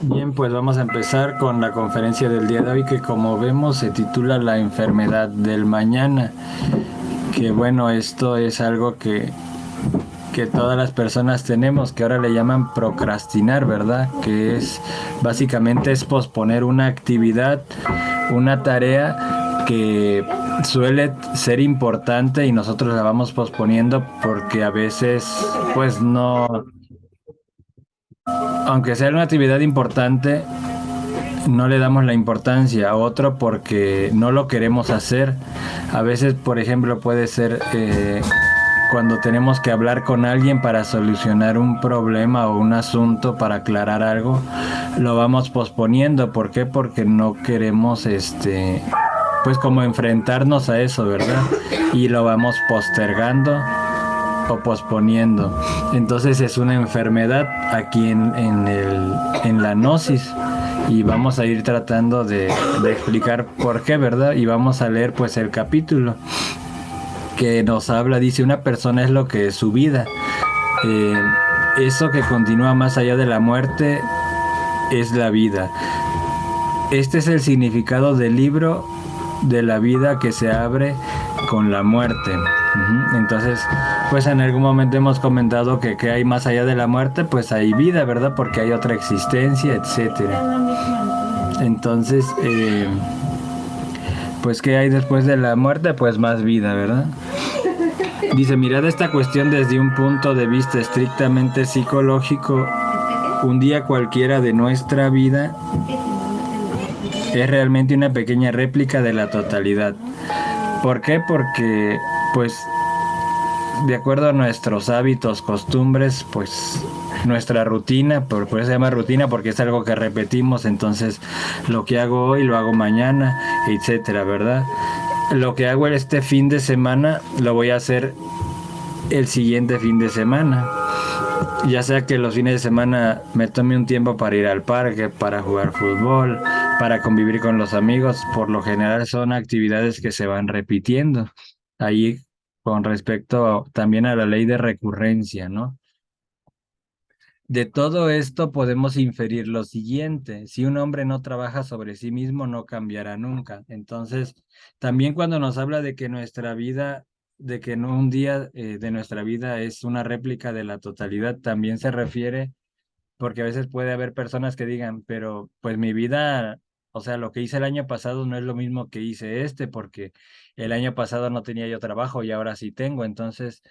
Bien, pues vamos a empezar con la conferencia del día de hoy que como vemos se titula La enfermedad del mañana, que bueno, esto es algo que todas las personas tenemos, que ahora le llaman procrastinar, ¿verdad? Que es básicamente es posponer una actividad, una tarea que suele ser importante y nosotros la vamos posponiendo porque a veces pues no, aunque sea una actividad importante, no le damos la importancia a otro porque no lo queremos hacer. A veces, por ejemplo, puede ser cuando tenemos que hablar con alguien para solucionar un problema o un asunto, para aclarar algo, lo vamos posponiendo. ¿Por qué? Porque no queremos, pues como enfrentarnos a eso, ¿verdad? Y lo vamos postergando o posponiendo. Entonces es una enfermedad aquí en la gnosis y vamos a ir tratando de explicar por qué, ¿verdad? Y vamos a leer pues el capítulo que nos habla, dice, una persona es lo que es su vida. Eh, Eso que continúa más allá de la muerte es la vida. Este es el significado del libro de la vida que se abre con la muerte. Entonces, pues en algún momento hemos comentado que hay más allá de la muerte, pues hay vida, ¿verdad? Porque hay otra existencia, etcétera. Entonces, pues ¿qué hay después de la muerte? Pues más vida, ¿verdad? Dice, mirad esta cuestión desde un punto de vista estrictamente psicológico, un día cualquiera de nuestra vida es realmente una pequeña réplica de la totalidad. ¿Por qué? Porque, pues, de acuerdo a nuestros hábitos, costumbres, pues nuestra rutina, por eso se llama rutina, porque es algo que repetimos, entonces lo que hago hoy lo hago mañana, etcétera, ¿verdad? Lo que hago este fin de semana lo voy a hacer el siguiente fin de semana. Ya sea que los fines de semana me tome un tiempo para ir al parque, para jugar fútbol, para convivir con los amigos, por lo general son actividades que se van repitiendo. Ahí con respecto también a la ley de recurrencia, ¿no? De todo esto podemos inferir lo siguiente: si un hombre no trabaja sobre sí mismo, no cambiará nunca. Entonces, también cuando nos habla de que nuestra vida, de que no un día de nuestra vida es una réplica de la totalidad, también se refiere, porque a veces puede haber personas que digan, pero pues mi vida, o sea, lo que hice el año pasado no es lo mismo que hice porque el año pasado no tenía yo trabajo y ahora sí tengo. Entonces,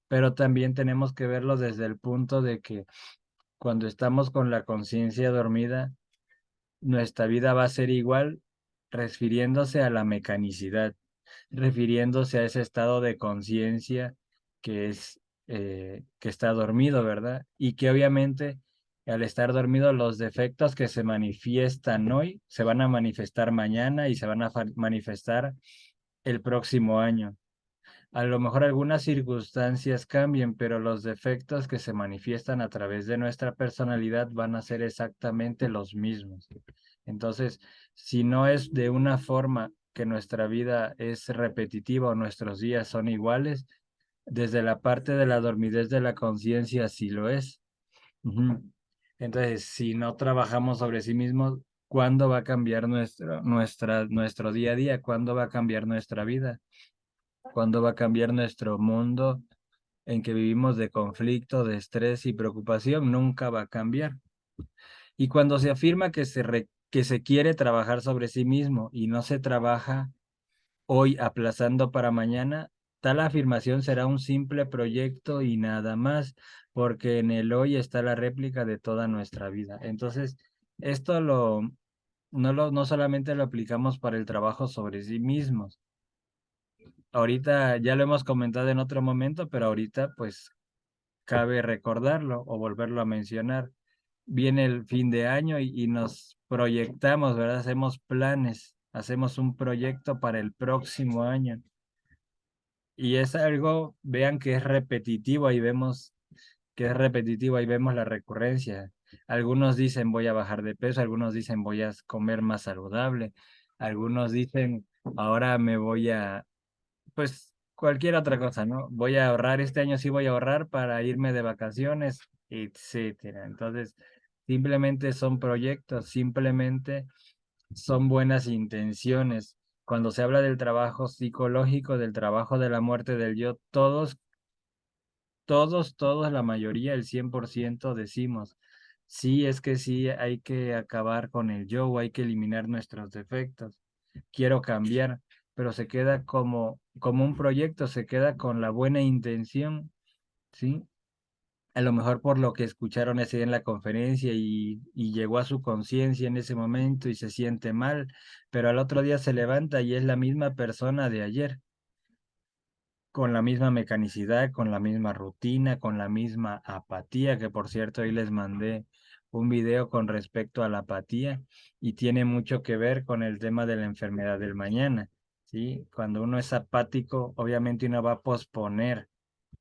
pero también tenemos que verlo desde el punto de que cuando estamos con la conciencia dormida, nuestra vida va a ser igual, refiriéndose a la mecanicidad, refiriéndose a ese estado de conciencia que es que está dormido, ¿verdad? Y que obviamente al estar dormido los defectos que se manifiestan hoy se van a manifestar mañana y se van a manifestar el próximo año. A lo mejor algunas circunstancias cambien, pero los defectos que se manifiestan a través de nuestra personalidad van a ser exactamente los mismos. Entonces, si no es de una forma que nuestra vida es repetitiva o nuestros días son iguales, desde la parte de la dormidez de la conciencia sí lo es. Ujú. Entonces, si no trabajamos sobre sí mismos, ¿cuándo va a cambiar nuestro día a día? ¿Cuándo va a cambiar nuestra vida? ¿Cuándo va a cambiar nuestro mundo en que vivimos de conflicto, de estrés y preocupación? Nunca va a cambiar. Y cuando se afirma que se quiere trabajar sobre sí mismo y no se trabaja hoy aplazando para mañana, tal afirmación será un simple proyecto y nada más, porque en el hoy está la réplica de toda nuestra vida. Entonces, esto no solamente lo aplicamos para el trabajo sobre sí mismos. Ahorita ya lo hemos comentado en otro momento, pero ahorita pues cabe recordarlo o volverlo a mencionar. Viene el fin de año y nos proyectamos, ¿verdad? Hacemos planes, hacemos un proyecto para el próximo año. Y es algo, vean que es repetitivo, ahí vemos que es repetitivo, ahí vemos la recurrencia. Algunos dicen voy a bajar de peso, algunos dicen voy a comer más saludable, algunos dicen ahora me voy a, pues cualquier otra cosa, ¿no? Voy a ahorrar, este año sí voy a ahorrar para irme de vacaciones, etcétera. Entonces, Simplemente son proyectos, simplemente son buenas intenciones. Cuando se habla del trabajo psicológico, del trabajo de la muerte del yo, todos, la mayoría, el 100% decimos, sí, es que sí, hay que acabar con el yo, o hay que eliminar nuestros defectos. Quiero cambiar, pero se queda como un proyecto, se queda con la buena intención, ¿sí? A lo mejor por lo que escucharon ese día en la conferencia y llegó a su conciencia en ese momento y se siente mal, pero al otro día se levanta y es la misma persona de ayer, con la misma mecanicidad, con la misma rutina, con la misma apatía, que por cierto ahí les mandé un video con respecto a la apatía y tiene mucho que ver con el tema de la enfermedad del mañana, ¿sí? Cuando uno es apático, obviamente uno va a posponer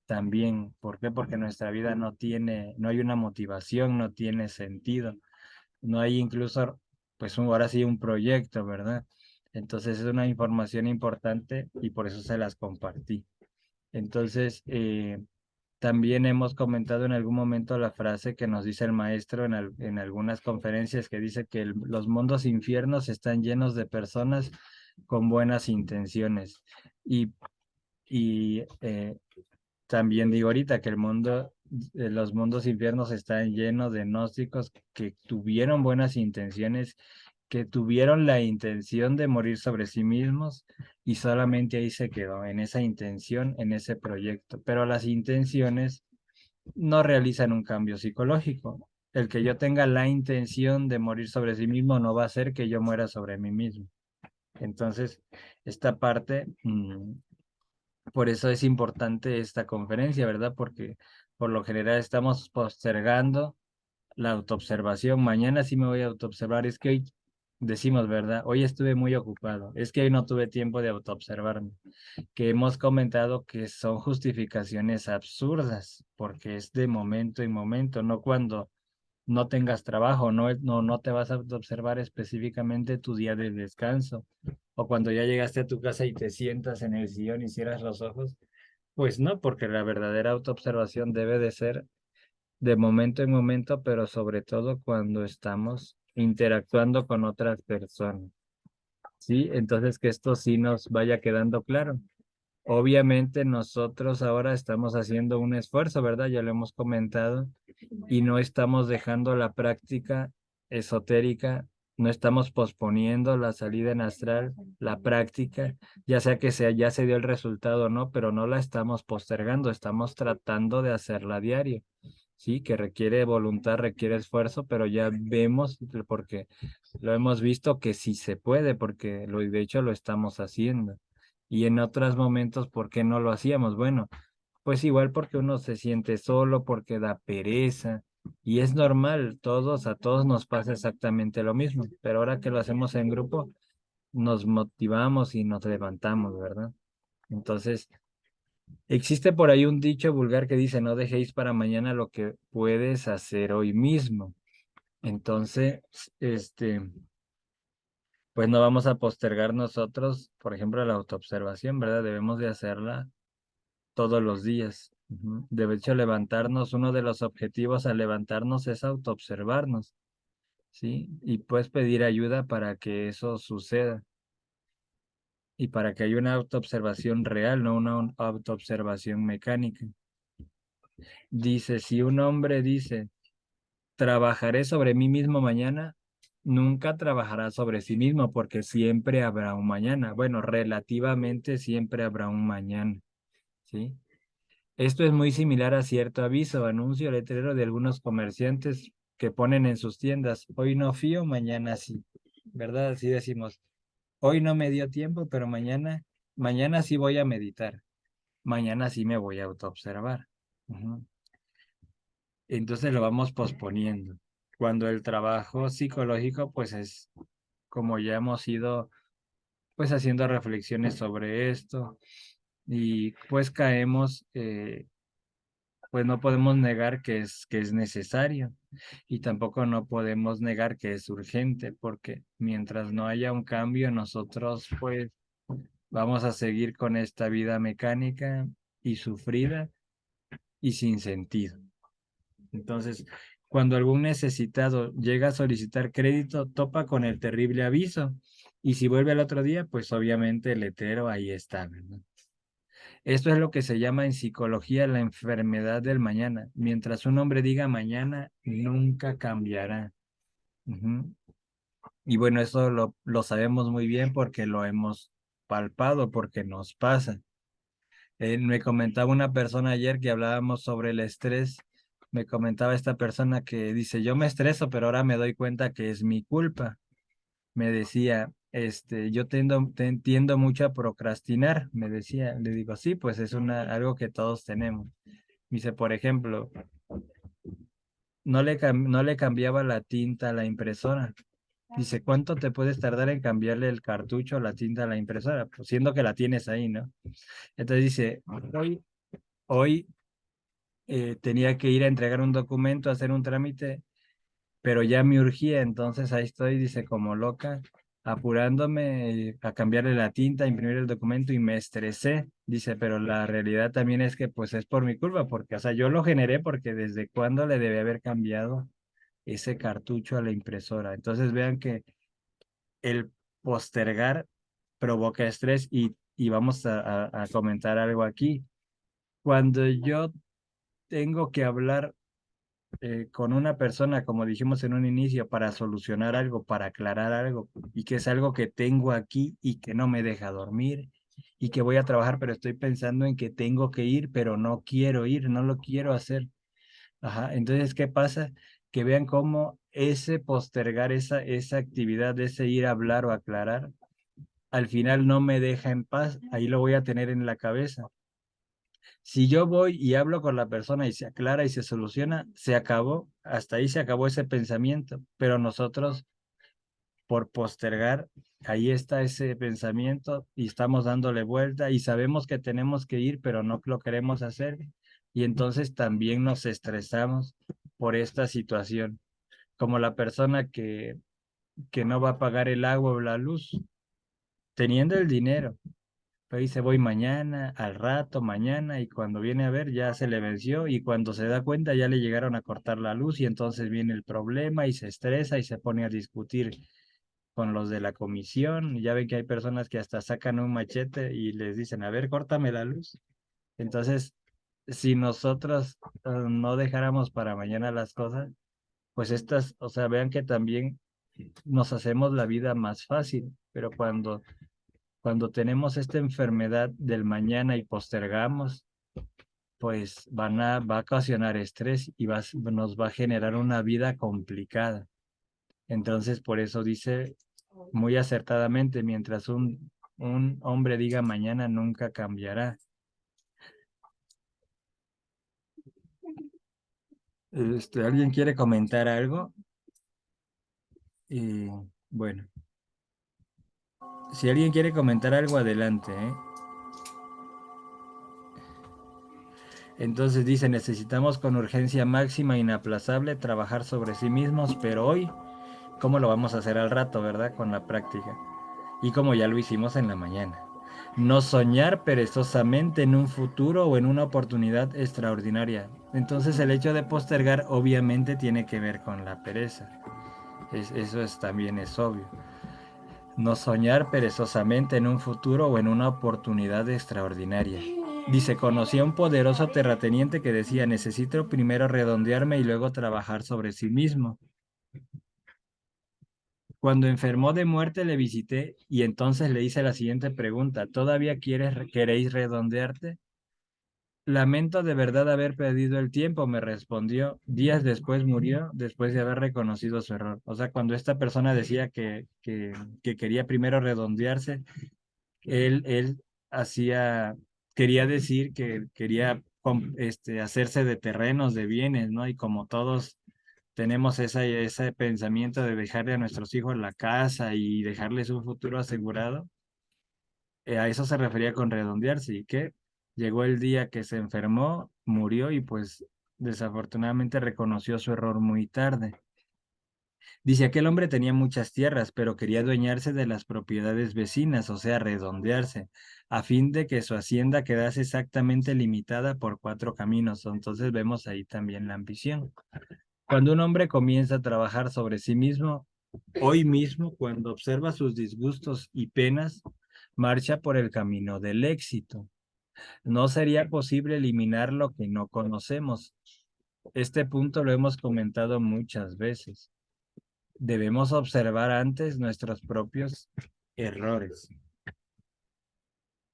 también. ¿Por qué? Porque nuestra vida no hay una motivación, no tiene sentido, no hay incluso, pues ahora sí un proyecto, ¿verdad? Entonces es una información importante y por eso se las compartí. Entonces, también hemos comentado en algún momento la frase que nos dice el maestro en algunas conferencias que dice que los mundos infiernos están llenos de personas con buenas intenciones. Y, y también digo ahorita que los mundos infiernos están llenos de gnósticos que tuvieron buenas intenciones, que tuvieron la intención de morir sobre sí mismos y solamente ahí se quedó, en esa intención, en ese proyecto. Pero las intenciones no realizan un cambio psicológico. El que yo tenga la intención de morir sobre sí mismo no va a hacer que yo muera sobre mí mismo. Entonces, esta parte, por eso es importante esta conferencia, ¿verdad? Porque por lo general estamos postergando la autoobservación. Mañana sí me voy a autoobservar. Es que hoy decimos, ¿verdad? Hoy estuve muy ocupado. Es que hoy no tuve tiempo de autoobservarme. Que hemos comentado que son justificaciones absurdas, porque es de momento en momento, no cuando no tengas trabajo, no te vas a observar específicamente tu día de descanso, o cuando ya llegaste a tu casa y te sientas en el sillón y cierras los ojos, pues no, porque la verdadera autoobservación debe de ser de momento en momento, pero sobre todo cuando estamos interactuando con otras personas, ¿sí? Entonces que esto sí nos vaya quedando claro. Obviamente nosotros ahora estamos haciendo un esfuerzo, ¿verdad? Ya lo hemos comentado, y no estamos dejando la práctica esotérica, no estamos posponiendo la salida en astral, la práctica, ya sea que ya se dio el resultado o no, pero no la estamos postergando, estamos tratando de hacerla a diario. Sí, que requiere voluntad, requiere esfuerzo, pero ya vemos, porque lo hemos visto que sí se puede, porque de hecho lo estamos haciendo. Y en otros momentos, ¿por qué no lo hacíamos? Bueno, pues igual porque uno se siente solo, porque da pereza, y es normal, a todos nos pasa exactamente lo mismo, pero ahora que lo hacemos en grupo, nos motivamos y nos levantamos, ¿verdad? Entonces, existe por ahí un dicho vulgar que dice, no dejéis para mañana lo que puedes hacer hoy mismo. Entonces, este, pues no vamos a postergar nosotros, por ejemplo, la autoobservación, ¿verdad? Debemos de hacerla todos los días. Ujú. De hecho, levantarnos, uno de los objetivos al levantarnos es autoobservarnos, ¿sí? Y pues pedir ayuda para que eso suceda y para que haya una autoobservación real, no una autoobservación mecánica. Dice, si un hombre dice, trabajaré sobre mí mismo mañana, nunca trabajará sobre sí mismo porque siempre habrá un mañana. Bueno, relativamente siempre habrá un mañana, ¿sí? Esto es muy similar a cierto aviso, anuncio, letrero de algunos comerciantes que ponen en sus tiendas, hoy no fío, mañana sí, ¿verdad? Así decimos, hoy no me dio tiempo, pero mañana sí voy a meditar, mañana sí me voy a autoobservar. Ujú. Entonces lo vamos posponiendo. Cuando el trabajo psicológico, pues es como ya hemos ido, pues haciendo reflexiones sobre esto y pues caemos, pues no podemos negar que es necesario y tampoco no podemos negar que es urgente, porque mientras no haya un cambio, nosotros pues vamos a seguir con esta vida mecánica y sufrida y sin sentido. Entonces, Cuando algún necesitado llega a solicitar crédito, topa con el terrible aviso. Y si vuelve al otro día, pues obviamente el letrero ahí está, ¿verdad? Esto es lo que se llama en psicología la enfermedad del mañana. Mientras un hombre diga mañana, nunca cambiará. Ujú. Y bueno, eso lo sabemos muy bien porque lo hemos palpado, porque nos pasa. Me comentaba una persona ayer que hablábamos sobre el estrés. Me comentaba esta persona que dice, yo me estreso, pero ahora me doy cuenta que es mi culpa. Me decía, yo tiendo mucho a procrastinar, me decía. Le digo, sí, pues es algo que todos tenemos. Dice, por ejemplo, no le cambiaba la tinta a la impresora. Dice, ¿cuánto te puedes tardar en cambiarle el cartucho o la tinta a la impresora? Pues siendo que la tienes ahí, ¿no? Entonces dice, hoy tenía que ir a entregar un documento, hacer un trámite, pero ya me urgía, entonces ahí estoy, dice, como loca, apurándome a cambiarle la tinta, a imprimir el documento y me estresé, dice, pero la realidad también es que pues es por mi culpa, porque, o sea, yo lo generé porque desde cuándo le debe haber cambiado ese cartucho a la impresora. Entonces vean que el postergar provoca estrés y vamos a comentar algo aquí. Cuando yo tengo que hablar con una persona, como dijimos en un inicio, para solucionar algo, para aclarar algo, y que es algo que tengo aquí y que no me deja dormir, y que voy a trabajar, pero estoy pensando en que tengo que ir, pero no quiero ir, no lo quiero hacer. Ajá, entonces, ¿qué pasa? Que vean cómo ese postergar esa actividad, ese ir a hablar o aclarar, al final no me deja en paz, ahí lo voy a tener en la cabeza. Si yo voy y hablo con la persona y se aclara y se soluciona, se acabó, hasta ahí se acabó ese pensamiento, pero nosotros por postergar, ahí está ese pensamiento y estamos dándole vuelta y sabemos que tenemos que ir, pero no lo queremos hacer y entonces también nos estresamos por esta situación, como la persona que no va a pagar el agua o la luz, teniendo el dinero. Pero dice, voy mañana, al rato, mañana, y cuando viene a ver ya se le venció y cuando se da cuenta ya le llegaron a cortar la luz y entonces viene el problema y se estresa y se pone a discutir con los de la comisión. Y ya ven que hay personas que hasta sacan un machete y les dicen, a ver, córtame la luz. Entonces, si nosotros no dejáramos para mañana las cosas, pues estas, o sea, vean que también nos hacemos la vida más fácil, pero cuando tenemos esta enfermedad del mañana y postergamos, pues va a ocasionar estrés y nos va a generar una vida complicada. Entonces, por eso dice muy acertadamente, mientras un hombre diga mañana nunca cambiará. ¿Alguien quiere comentar algo? Y bueno, si alguien quiere comentar algo, adelante, ¿eh? Entonces dice, necesitamos con urgencia máxima, inaplazable, trabajar sobre sí mismos, pero hoy, ¿cómo lo vamos a hacer al rato, verdad? Con la práctica. Y como ya lo hicimos en la mañana. No soñar perezosamente en un futuro o en una oportunidad extraordinaria. Entonces el hecho de postergar obviamente tiene que ver con la pereza. También es obvio. No soñar perezosamente en un futuro o en una oportunidad extraordinaria. Dice, conocí a un poderoso terrateniente que decía, necesito primero redondearme y luego trabajar sobre sí mismo. Cuando enfermó de muerte le visité y entonces le hice la siguiente pregunta, ¿todavía queréis redondearte? Lamento de verdad haber perdido el tiempo, me respondió. Días después murió, después de haber reconocido su error. O sea, cuando esta persona decía que quería primero redondearse, él hacía, quería decir que quería hacerse de terrenos, de bienes, ¿no? Y como todos tenemos ese pensamiento de dejarle a nuestros hijos la casa y dejarles un futuro asegurado, a eso se refería con redondearse y que llegó el día que se enfermó, murió y pues desafortunadamente reconoció su error muy tarde. Dice, aquel hombre tenía muchas tierras, pero quería adueñarse de las propiedades vecinas, o sea, redondearse, a fin de que su hacienda quedase exactamente limitada por 4 caminos. Entonces vemos ahí también la ambición. Cuando un hombre comienza a trabajar sobre sí mismo, hoy mismo, cuando observa sus disgustos y penas, marcha por el camino del éxito. No sería posible eliminar lo que no conocemos. Este punto lo hemos comentado muchas veces. Debemos observar antes nuestros propios errores.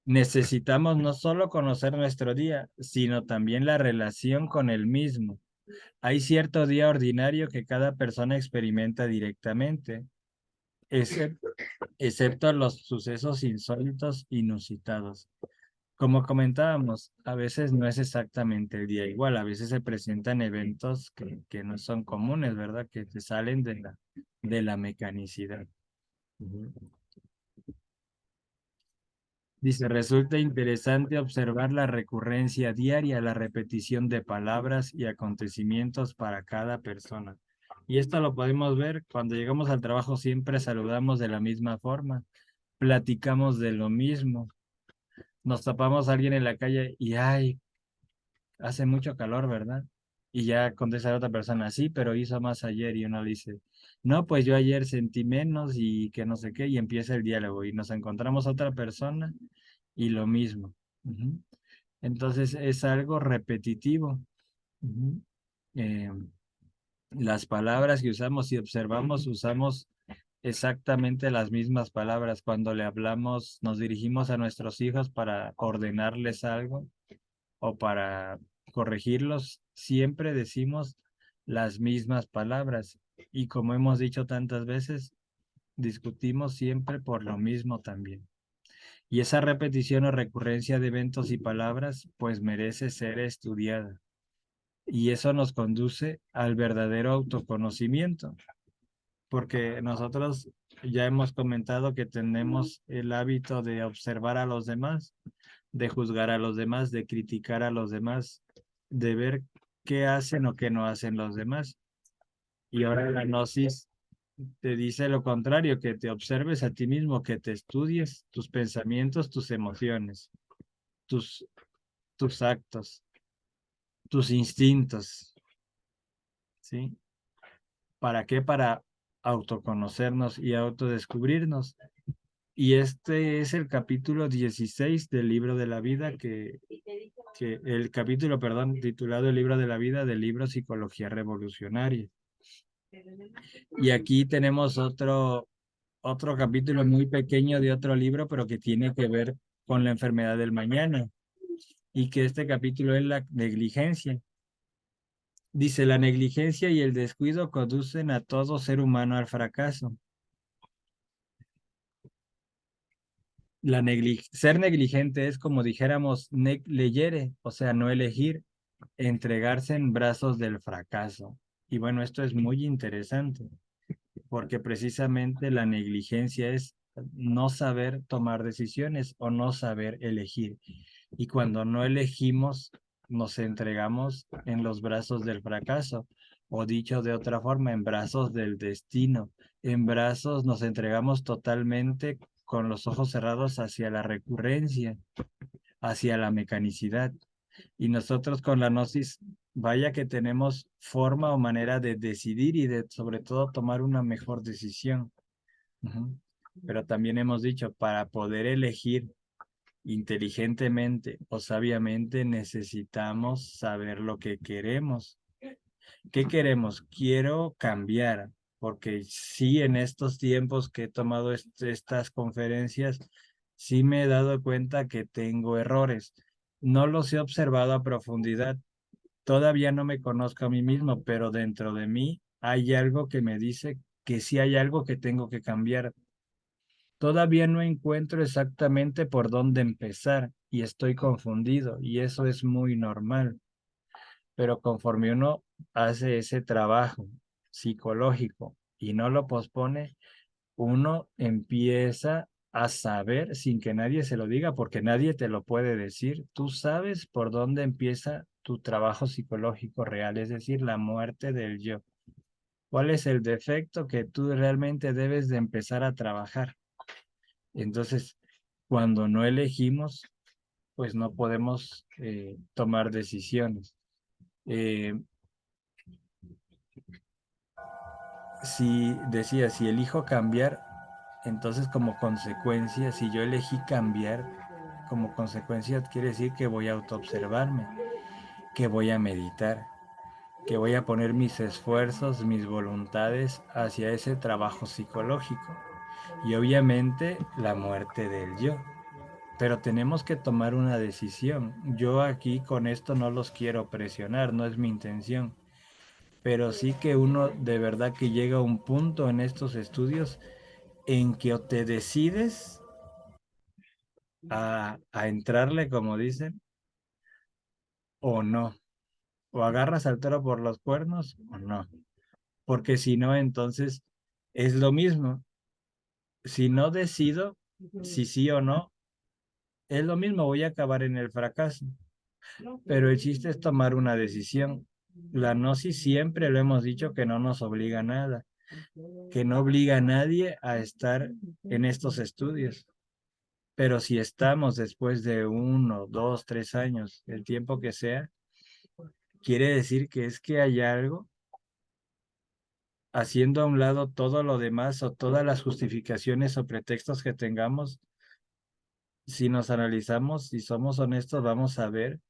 Necesitamos no solo conocer nuestro día, sino también la relación con el mismo. Hay cierto día ordinario que cada persona experimenta directamente, excepto, excepto los sucesos insólitos, inusitados. Como comentábamos, a veces no es exactamente el día igual, a veces se presentan eventos que no son comunes, ¿verdad? Que te salen de la mecanicidad. Ujú. Dice, resulta interesante observar la recurrencia diaria, la repetición de palabras y acontecimientos para cada persona. Y esto lo podemos ver cuando llegamos al trabajo, siempre saludamos de la misma forma, platicamos de lo mismo, nos topamos a alguien en la calle y, ay, hace mucho calor, ¿verdad? Y ya contesta la otra persona, sí, pero hizo más ayer y uno dice, no, pues yo ayer sentí menos y que no sé qué, y empieza el diálogo y nos encontramos a otra persona y lo mismo. Ujú. Entonces es algo repetitivo. Ujú. Eh, las palabras que usamos, si observamos, usamos exactamente las mismas palabras cuando le hablamos, nos dirigimos a nuestros hijos para ordenarles algo o para corregirlos, siempre decimos las mismas palabras. Y como hemos dicho tantas veces, discutimos siempre por lo mismo también. Y esa repetición o recurrencia de eventos y palabras, pues merece ser estudiada. Y eso nos conduce al verdadero autoconocimiento, porque nosotros ya hemos comentado que tenemos el hábito de observar a los demás, de juzgar a los demás, de criticar a los demás, de ver qué hacen o qué no hacen los demás. Y ahora la gnosis te dice lo contrario, que te observes a ti mismo, que te estudies tus pensamientos, tus emociones, tus, tus actos, tus instintos, ¿sí? ¿Para qué? Para autoconocernos y autodescubrirnos. Y este es el capítulo 16 del libro de la vida, que el capítulo, perdón, titulado El libro de la vida del libro Psicología Revolucionaria. Y aquí tenemos otro capítulo muy pequeño de otro libro, pero que tiene que ver con la enfermedad del mañana. Y que este capítulo es la negligencia. Dice, la negligencia y el descuido conducen a todo ser humano al fracaso. Ser negligente es como dijéramos leyere, o sea, no elegir, entregarse en brazos del fracaso. Y bueno, esto es muy interesante, porque precisamente la negligencia es no saber tomar decisiones o no saber elegir. Y cuando no elegimos, nos entregamos en los brazos del fracaso, o dicho de otra forma, en brazos del destino. En brazos nos entregamos totalmente con los ojos cerrados hacia la recurrencia, hacia la mecanicidad. Y nosotros con la gnosis, vaya que tenemos forma o manera de decidir y de sobre todo tomar una mejor decisión. Ujú. Pero también hemos dicho, para poder elegir inteligentemente o sabiamente necesitamos saber lo que queremos. ¿Qué queremos? Quiero cambiar, porque sí, en estos tiempos que he tomado estas conferencias, sí me he dado cuenta que tengo errores. No los he observado a profundidad. Todavía no me conozco a mí mismo, pero dentro de mí hay algo que me dice que sí hay algo que tengo que cambiar. Todavía no encuentro exactamente por dónde empezar y estoy confundido y eso es muy normal, pero conforme uno hace ese trabajo psicológico y no lo pospone, uno empieza a saber sin que nadie se lo diga, porque nadie te lo puede decir. Tú sabes por dónde empieza tu trabajo psicológico real, es decir, la muerte del yo. ¿Cuál es el defecto que tú realmente debes de empezar a trabajar? Entonces, cuando no elegimos, pues no podemos tomar decisiones. Eh, si decía, si elijo cambiar, entonces como consecuencia, si yo elegí cambiar, como consecuencia quiere decir que voy a autoobservarme, que voy a meditar, que voy a poner mis esfuerzos, mis voluntades hacia ese trabajo psicológico y obviamente la muerte del yo. Pero tenemos que tomar una decisión. Yo aquí con esto no los quiero presionar, no es mi intención, pero sí que uno de verdad que llega a un punto en estos estudios en que o te decides a entrarle, como dicen, o no. O agarras al toro por los cuernos o no. Porque si no, entonces es lo mismo. Si no decido si sí o no, es lo mismo, voy a acabar en el fracaso. Pero el chiste es tomar una decisión. La gnosis siempre lo hemos dicho que no nos obliga a nada, que no obliga a nadie a estar en estos estudios. Pero si estamos después de 1, 2, 3 años, el tiempo que sea, quiere decir que es que hay algo haciendo a un lado todo lo demás o todas las justificaciones o pretextos que tengamos. Si nos analizamos y somos honestos, vamos a ver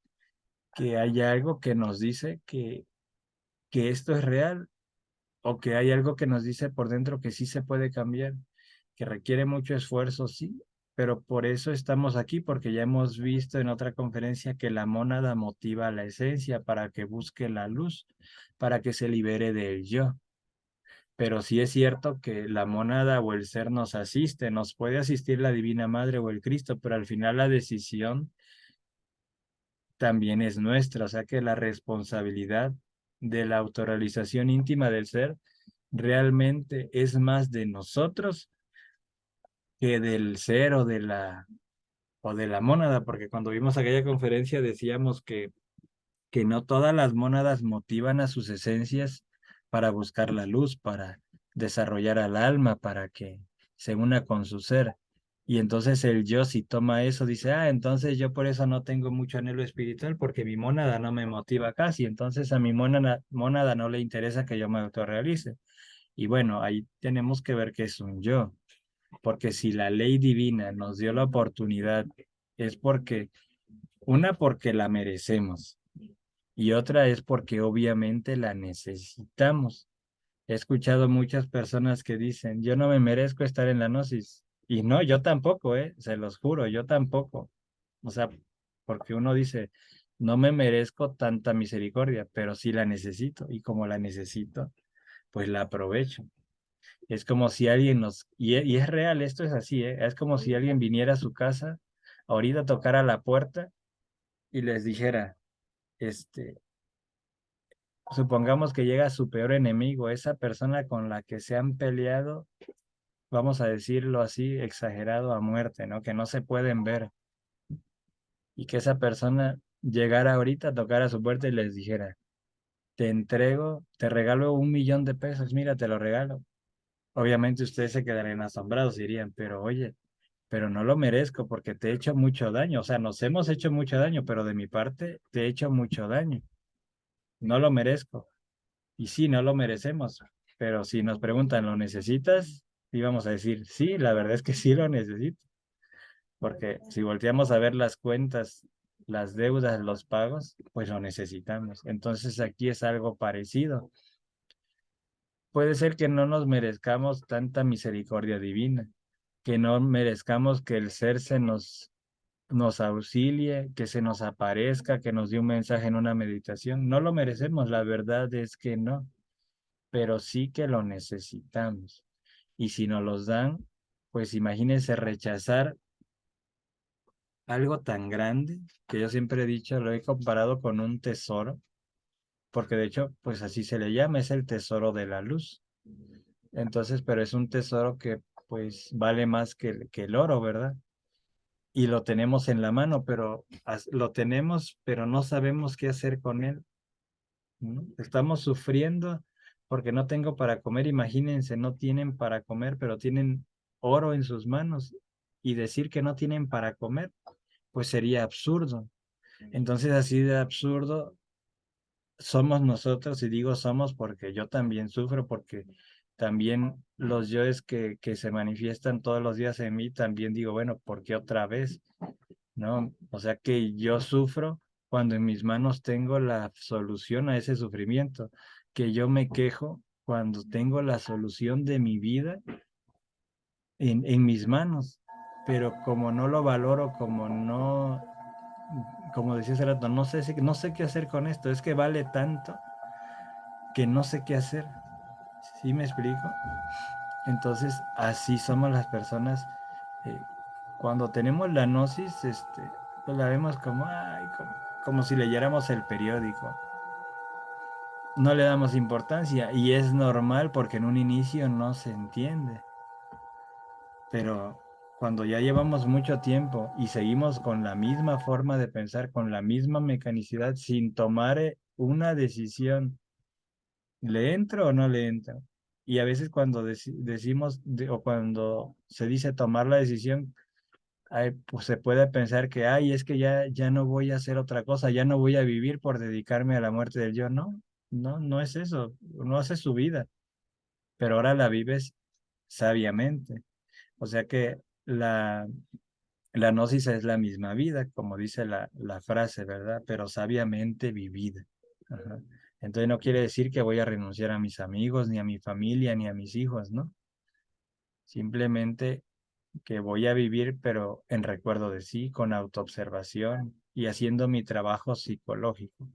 que hay algo que nos dice que esto es real o que hay algo que nos dice por dentro que sí se puede cambiar, que requiere mucho esfuerzo, sí, pero por eso estamos aquí, porque ya hemos visto en otra conferencia que la mónada motiva a la esencia para que busque la luz, para que se libere del yo. Pero sí es cierto que la mónada o el ser nos asiste, nos puede asistir la Divina Madre o el Cristo, pero al final la decisión también es nuestra, o sea que la responsabilidad de la autorrealización íntima del ser realmente es más de nosotros que del ser o de la mónada, porque cuando vimos aquella conferencia decíamos que no todas las mónadas motivan a sus esencias para buscar la luz, para desarrollar al alma, para que se una con su ser. Y entonces el yo si toma eso dice, entonces yo por eso no tengo mucho anhelo espiritual porque mi mónada no me motiva casi, entonces a mi mónada no le interesa que yo me autorrealice. Y bueno, ahí tenemos que ver que es un yo, porque si la ley divina nos dio la oportunidad, es porque la merecemos y otra es porque obviamente la necesitamos. He escuchado muchas personas que dicen, yo no me merezco estar en la gnosis. Y no, yo tampoco, se los juro, yo tampoco. O sea, porque uno dice, no me merezco tanta misericordia, pero sí la necesito. Y como la necesito, pues la aprovecho. Es como si alguien y es real, esto es así, es como si alguien viniera a su casa, ahorita tocara la puerta y les dijera, este, supongamos que llega su peor enemigo, esa persona con la que se han peleado, vamos a decirlo así, exagerado a muerte, ¿no? Que no se pueden ver. Y que esa persona llegara ahorita, tocara su puerta y les dijera, te entrego, te regalo 1 millón de pesos, mira, te lo regalo. Obviamente ustedes se quedarían asombrados, dirían, pero oye, pero no lo merezco porque te he hecho mucho daño. O sea, nos hemos hecho mucho daño, pero de mi parte te he hecho mucho daño. No lo merezco. Y sí, no lo merecemos, pero si nos preguntan, ¿lo necesitas? Y vamos a decir, sí, la verdad es que sí lo necesito, porque si volteamos a ver las cuentas, las deudas, los pagos, pues lo necesitamos. Entonces aquí es algo parecido. Puede ser que no nos merezcamos tanta misericordia divina, que no merezcamos que el ser nos auxilie, que se nos aparezca, que nos dé un mensaje en una meditación. No lo merecemos, la verdad es que no, pero sí que lo necesitamos. Y si nos los dan, pues imagínense rechazar algo tan grande que yo siempre he dicho, lo he comparado con un tesoro, porque de hecho, pues así se le llama, es el tesoro de la luz. Entonces, pero es un tesoro que pues vale más que el oro, ¿verdad? Y lo tenemos en la mano, pero lo tenemos, pero no sabemos qué hacer con él, ¿no? Estamos sufriendo porque no tengo para comer. Imagínense, no tienen para comer, pero tienen oro en sus manos. Y decir que no tienen para comer, pues sería absurdo. Entonces, así de absurdo somos nosotros, y digo somos porque yo también sufro, porque también los yoes que se manifiestan todos los días en mí, también digo, bueno, ¿por qué otra vez? ¿No? O sea que yo sufro cuando en mis manos tengo la solución a ese sufrimiento, que yo me quejo cuando tengo la solución de mi vida en mis manos, pero como no lo valoro, como no, como decía hace rato, no sé, no sé qué hacer con esto, es que vale tanto que no sé qué hacer. ¿Sí me explico? Entonces, así somos las personas. eh, Cuando tenemos la gnosis, pues la vemos como, ay, como si leyéramos el periódico. No le damos importancia y es normal porque en un inicio no se entiende. Pero cuando ya llevamos mucho tiempo y seguimos con la misma forma de pensar, con la misma mecanicidad, sin tomar una decisión, ¿le entro o no le entro? Y a veces cuando decimos o cuando se dice tomar la decisión, pues se puede pensar que, ay, es que ya no voy a hacer otra cosa, ya no voy a vivir por dedicarme a la muerte del yo. No, no, no es eso. Uno hace su vida, pero ahora la vives sabiamente. O sea que la gnosis es la misma vida, como dice la frase, ¿verdad? Pero sabiamente vivida. Ajá. Entonces no quiere decir que voy a renunciar a mis amigos, ni a mi familia, ni a mis hijos, ¿no? Simplemente que voy a vivir, pero en recuerdo de sí, con autoobservación y haciendo mi trabajo psicológico.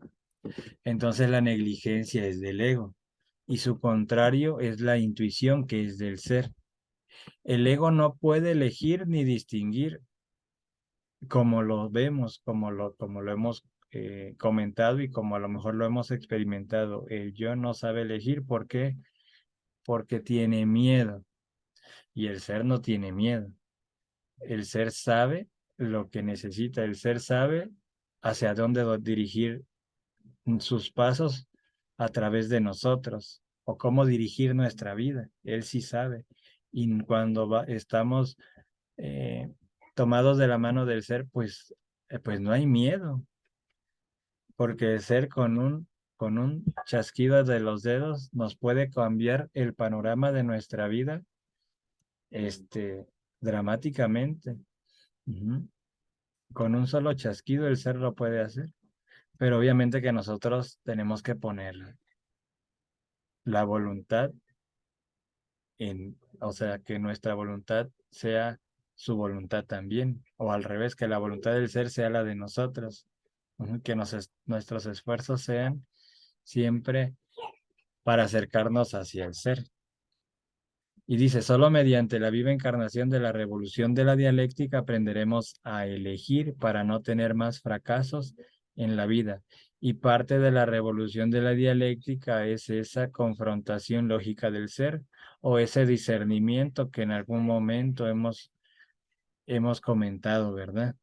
Entonces la negligencia es del ego y su contrario es la intuición, que es del ser. El ego no puede elegir ni distinguir como lo vemos, como lo hemos comentado y como a lo mejor lo hemos experimentado. El yo no sabe elegir. ¿Por qué? Porque tiene miedo y el ser no tiene miedo. El ser sabe lo que necesita, el ser sabe hacia dónde dirigir sus pasos a través de nosotros o cómo dirigir nuestra vida. Él sí sabe. Y cuando estamos eh, tomados de la mano del ser, pues no hay miedo, porque el ser con un chasquido de los dedos nos puede cambiar el panorama de nuestra vida, dramáticamente. Ujú. Con un solo chasquido el ser lo puede hacer, pero obviamente que nosotros tenemos que poner la voluntad o sea, que nuestra voluntad sea su voluntad también, o al revés, que la voluntad del ser sea la de nosotros. Ujú. Que nuestros esfuerzos sean siempre para acercarnos hacia el ser. Y dice, solo mediante la viva encarnación de la revolución de la dialéctica aprenderemos a elegir para no tener más fracasos en la vida. Y parte de la revolución de la dialéctica es esa confrontación lógica del ser o ese discernimiento que en algún momento hemos comentado, ¿verdad?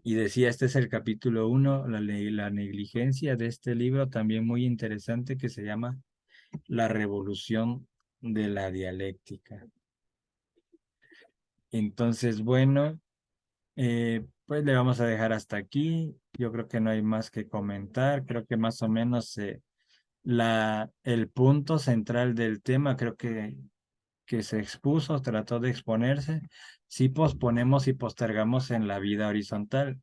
Y decía, este es el capítulo 1, la negligencia de este libro, también muy interesante, que se llama La revolución de la dialéctica. Entonces, bueno, pues le vamos a dejar hasta aquí. Yo creo que no hay más que comentar. Creo que más o menos el punto central del tema creo que se expuso, trató de exponerse. Sí posponemos y postergamos en la vida horizontal,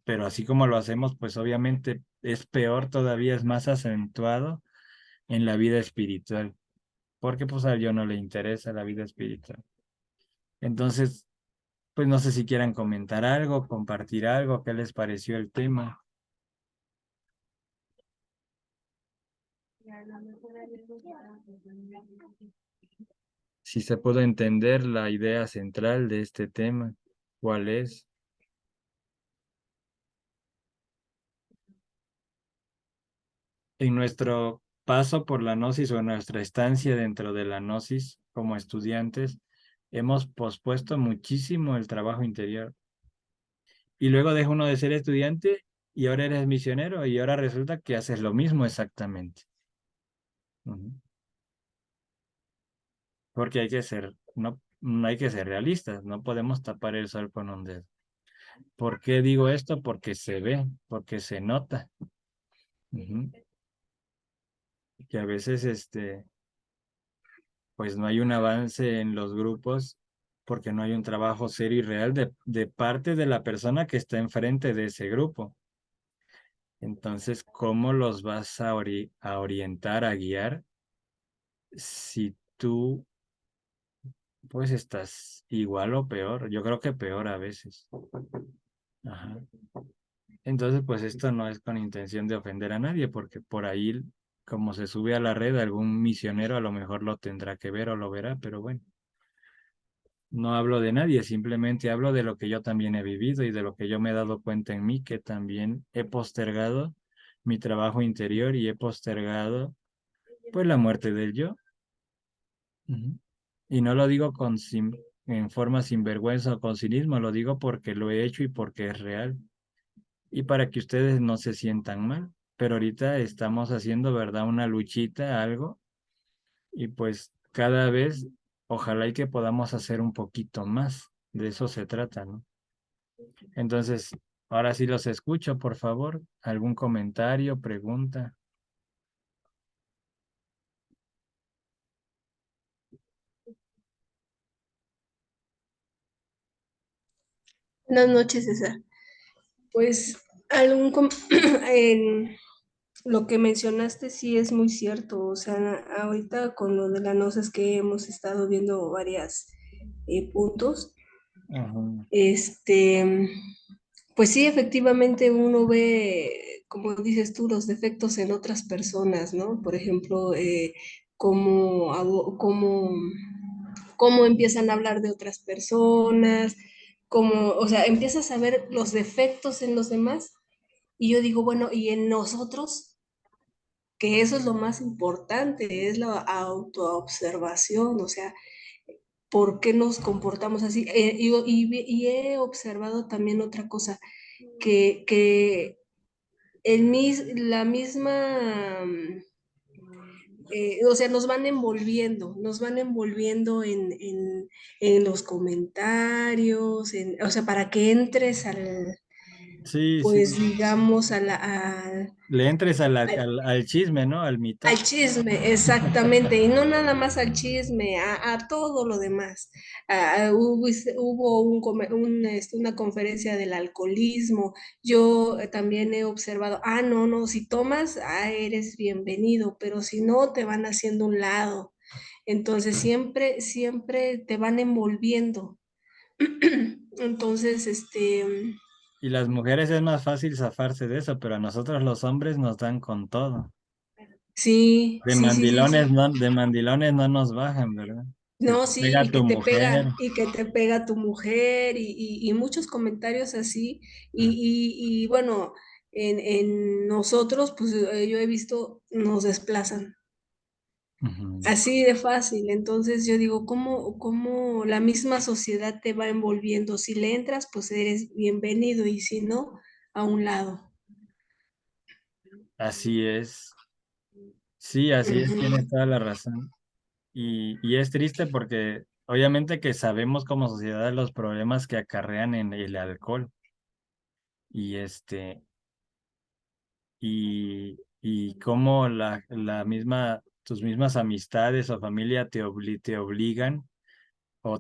pero así como lo hacemos, pues obviamente es peor todavía, es más acentuado en la vida espiritual, porque pues a yo no le interesa la vida espiritual. Entonces, pues no sé si quieran comentar algo, compartir algo, qué les pareció el tema. Si se puede entender la idea central de este tema, ¿cuál es? En nuestro paso por la gnosis o en nuestra estancia dentro de la gnosis como estudiantes, hemos pospuesto muchísimo el trabajo interior. Y luego deja uno de ser estudiante y ahora eres misionero y ahora resulta que haces lo mismo exactamente. Ujú. Porque no hay que ser realistas, no podemos tapar el sol con un dedo. ¿Por qué digo esto? Porque se ve, porque se nota. Ujú. Que a veces pues no hay un avance en los grupos porque no hay un trabajo serio y real de parte de la persona que está enfrente de ese grupo. Entonces, ¿cómo los vas a orientar, a guiar si tú pues estás igual o peor? Yo creo que peor a veces. Ajá. Entonces, pues esto no es con intención de ofender a nadie, porque por ahí, como se sube a la red, algún misionero a lo mejor lo tendrá que ver o lo verá, pero bueno, no hablo de nadie, simplemente hablo de lo que yo también he vivido y de lo que yo me he dado cuenta en mí, que también he postergado mi trabajo interior y he postergado, pues, la muerte del yo. Ujú. Y no lo digo en forma sinvergüenza o con cinismo, lo digo porque lo he hecho y porque es real. Y para que ustedes no se sientan mal. Pero ahorita estamos haciendo, ¿verdad? Una luchita, algo, y pues cada vez, ojalá y que podamos hacer un poquito más. De eso se trata, ¿no? Entonces, ahora sí los escucho, por favor. ¿Algún comentario, pregunta? Buenas noches, César. Pues en lo que mencionaste sí es muy cierto. O sea, ahorita con lo de la gnosis que hemos estado viendo varias puntos, Ajá. este, pues sí, efectivamente uno ve, como dices tú, los defectos en otras personas, ¿no? Por ejemplo, cómo cómo empiezan a hablar de otras personas, cómo, o sea, empiezas a ver los defectos en los demás y yo digo, bueno, y en nosotros, que eso es lo más importante, es la autoobservación, o sea, ¿por qué nos comportamos así? Y he observado también otra cosa, que la misma o sea, nos van envolviendo en los comentarios, o sea, para que entres Sí, sí. pues digamos, Le entres al, al chisme, ¿no? Al al mitote. chisme, exactamente, y no nada más al chisme, a todo lo demás. Hubo una conferencia del alcoholismo. Yo también he observado, no, no, si tomas, eres bienvenido, pero si no, te van haciendo un lado. Entonces siempre, siempre te van envolviendo. Entonces, Y las mujeres es más fácil zafarse de eso, pero a nosotros los hombres nos dan con todo. sí, sí, sí, sí, sí. De mandilones no nos bajan, ¿verdad? Que No, te sí, pega tu mujer. y que te pega tu mujer y muchos comentarios así. Y bueno, en nosotros, pues yo he visto, nos desplazan Ujú. así de fácil. Entonces yo digo, ¿cómo la misma sociedad te va envolviendo? Si le entras, pues eres bienvenido y si no, a un lado. Así es. Sí, así es, Ujú. tienes toda la razón. Y es triste porque obviamente que sabemos como sociedad los problemas que acarrean en el alcohol y y cómo la misma, tus mismas amistades o familia te obligan o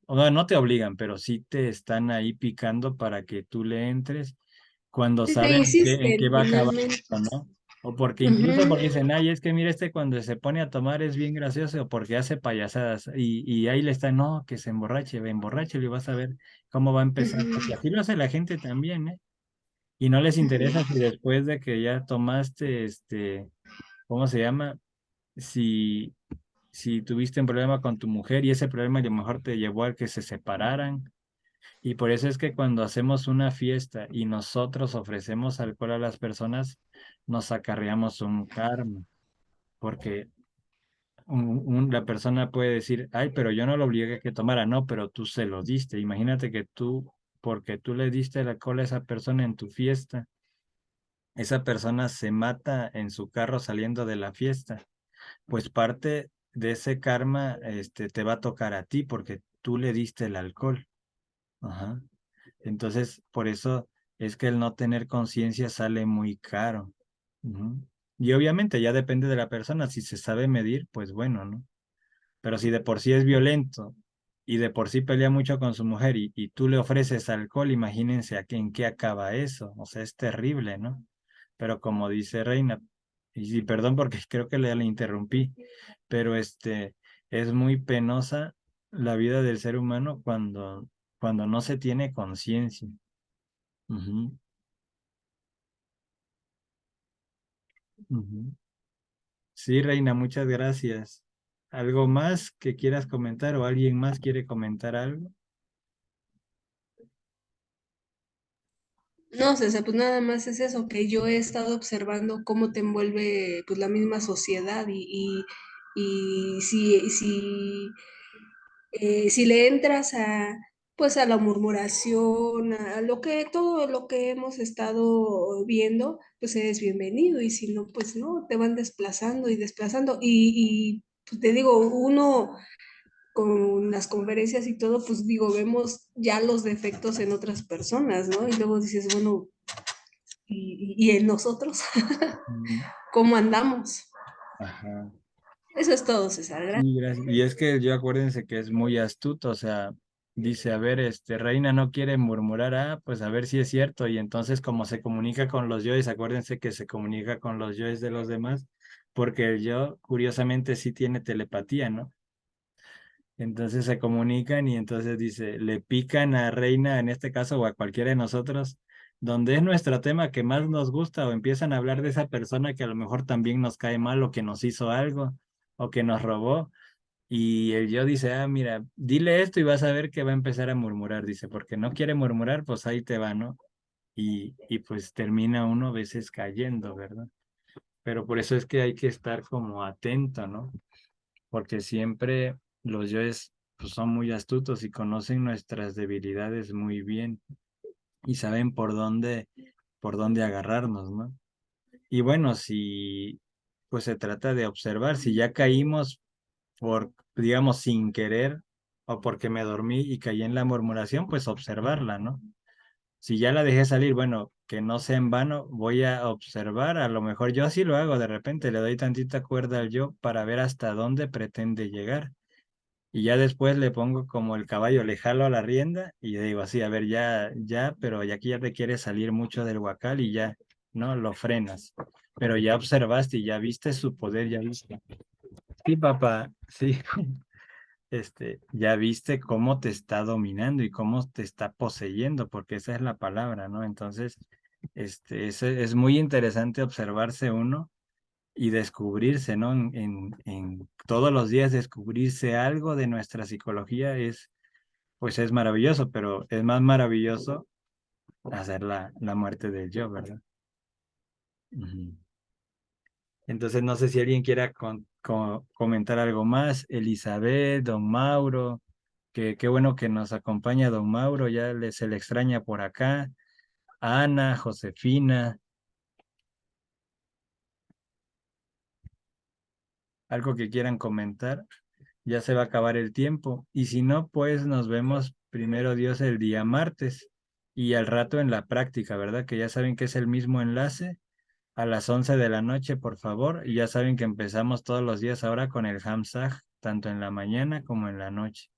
no te obligan, pero sí te están ahí picando para que tú le entres cuando Sí, te saben en qué insisten, va a acabar finalmente. esto, ¿no? O porque incluso Ujú, porque dicen, ay, es que mira este cuando se pone a tomar es bien gracioso, o porque hace payasadas, y ahí le está, no, que se emborrache, y vas a ver cómo va a empezar, porque ujú, así lo hace la gente también, ¿eh? Y no les interesa si ujú. después de que ya tomaste, ¿cómo se llama? Si, si tuviste un problema con tu mujer y ese problema a lo mejor te llevó a que se separaran. Y por eso es que cuando hacemos una fiesta y nosotros ofrecemos alcohol a las personas, nos acarreamos un karma, porque la persona puede decir, ay, pero yo no lo obligué a que tomara, no, pero tú se lo diste. Imagínate que tú, porque tú le diste el alcohol a esa persona en tu fiesta, esa persona se mata en su carro saliendo de la fiesta, pues parte de ese karma, te va a tocar a ti porque tú le diste el alcohol. Ajá. Entonces, por eso es que el no tener conciencia sale muy caro. Ujú. Y obviamente ya depende de la persona, si se sabe medir, pues bueno, ¿no? Pero si de por sí es violento y de por sí pelea mucho con su mujer y tú le ofreces alcohol, imagínense en qué acaba eso. O sea, es terrible, ¿no? Pero como dice Reina, y sí, perdón porque creo que le interrumpí, pero es muy penosa la vida del ser humano cuando no se tiene conciencia. Ujú, ujú. Sí, Reina, muchas gracias. ¿Algo más que quieras comentar o alguien más quiere comentar algo? No, César, pues nada más es eso, que yo he estado observando cómo te envuelve pues la misma sociedad y si le entras a pues a la murmuración, a lo que todo lo que hemos estado viendo, pues eres bienvenido y si no, pues no, te van desplazando y desplazando pues, te digo, uno con las conferencias y todo, pues digo, vemos ya los defectos en otras personas, ¿no? Y luego dices, bueno, y en nosotros, Mm, ¿cómo andamos? ajá. Eso es todo, César. Gracias. Sí, gracias. Y es que yo acuérdense que es muy astuto, o sea, dice, a ver, Reina no quiere murmurar, pues a ver si es cierto. Y entonces como se comunica con los yoes, acuérdense que se comunica con los yoes de los demás, porque el yo, curiosamente, sí tiene telepatía, ¿no? Entonces se comunican y entonces dice, le pican a Reina en este caso o a cualquiera de nosotros, donde es nuestro tema que más nos gusta o empiezan a hablar de esa persona que a lo mejor también nos cae mal o que nos hizo algo o que nos robó. Y el yo dice, mira, dile esto y vas a ver que va a empezar a murmurar, dice, porque no quiere murmurar, pues ahí te va, ¿no? Y pues termina uno a veces cayendo, ¿verdad? Pero por eso es que hay que estar como atento, ¿no? Porque siempre los yoes pues, son muy astutos y conocen nuestras debilidades muy bien y saben por dónde agarrarnos, ¿no? Y bueno, si pues se trata de observar, si ya caímos digamos, sin querer o porque me dormí y caí en la murmuración, pues observarla, ¿no? Si ya la dejé salir, bueno, que no sea en vano, voy a observar, a lo mejor yo así lo hago, de repente le doy tantita cuerda al yo para ver hasta dónde pretende llegar. Y ya después le pongo como el caballo, le jalo a la rienda y le digo así, a ver, ya, pero ya aquí ya te quieres salir mucho del huacal y ya, ¿no? Lo frenas. Pero ya observaste y ya viste su poder, ya viste. Sí, papá, sí. Ya viste cómo te está dominando y cómo te está poseyendo, porque esa es la palabra, ¿no? Entonces, es muy interesante observarse uno y descubrirse, ¿no? En todos los días descubrirse algo de nuestra psicología pues es maravilloso, pero es más maravilloso hacer la muerte del yo, ¿verdad? Ujú. Entonces, no sé si alguien quiera comentar algo más. Elizabeth, don Mauro, que qué bueno que nos acompaña don Mauro, se le extraña por acá. Ana, Josefina, algo que quieran comentar. Ya se va a acabar el tiempo. Y si no, pues nos vemos primero Dios el día martes y al rato en la práctica, ¿verdad? Que ya saben que es el mismo enlace a las 11 de la noche, por favor. Y ya saben que empezamos todos los días ahora con el Hamsag, tanto en la mañana como en la noche.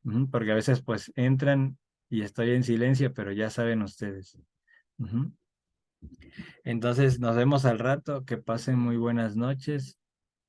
Ujú, porque a veces pues entran y estoy en silencio, pero ya saben ustedes. Ujú. Entonces nos vemos al rato, que pasen muy buenas noches